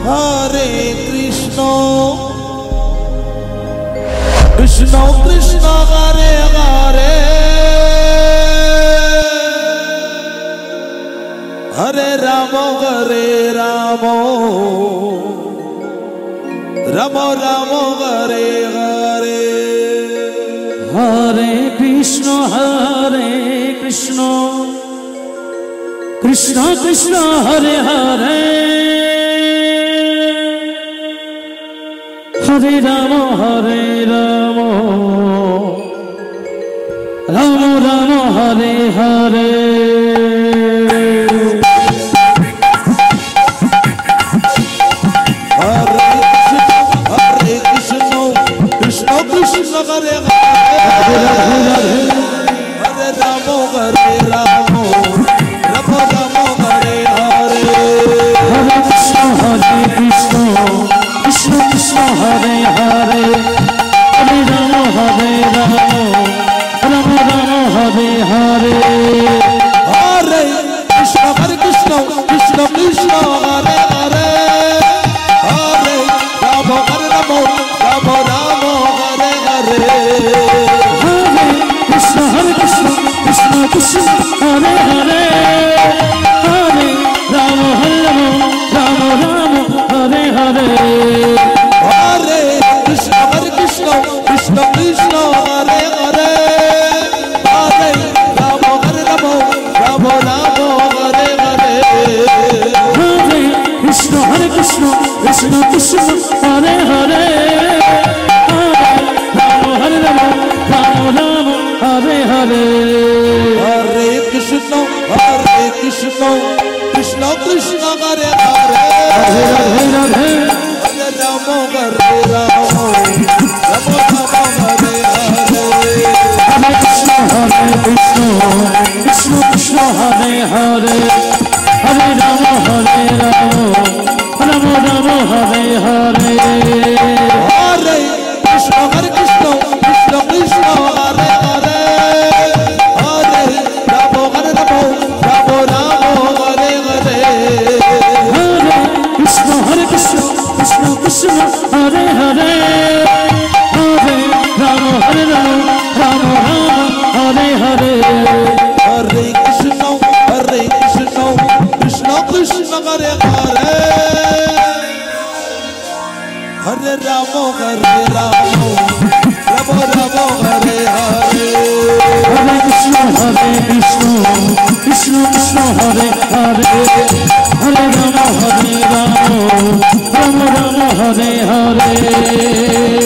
Hare Krishna Krishna Krishna Hare Hare Hare Rama Hare Rama Rama Rama Hare Hare Hare Krishna Krishna Krishna Hare Hare Hare Rama Rama Rama Hare Hare Hare Hare Hare Ramo Hare Ramo Ramo Ramo Hare Hare Hare Krishna Krishna Krishna Hare Hare Hare Ramo Ramo Ramo Hare Hare Hare Krishna Krishna Krishna Hare Hare Hare Ramo Ramo Ramo Ramo Hare Hare Krishna Krishna Krishna Hare Hare Hare Rama Rama Rama Hare Hare Hare Krishna Krishna Krishna Hare Hare Hare Rama Ramo Ramo Ramo Hare Hare Hare Krishna Krishna Hare Hare Hare Rama Rama Hare Hare Hare Krishna Krishna Krishna Hare Hare Hare Radhe Hare Ramo Hare Ramo Ramo Ramo Hare Hare Hare Krishna Krishna Hare Hare Hare Rama Rama Hare Hare Hare Krishna Krishna Hare Hare Hare Ramo Ramo Ramo Hare Hare Hare Krishna Hare Hare Hare Rama Rama Hare Hare Hare Krishna Krishna Hare Hare Hare Ramo Hare Ramo Ramo Ramo Hare Hare Hare Krishna Krishna Hare Hare Hare Rama Rama Hare Hare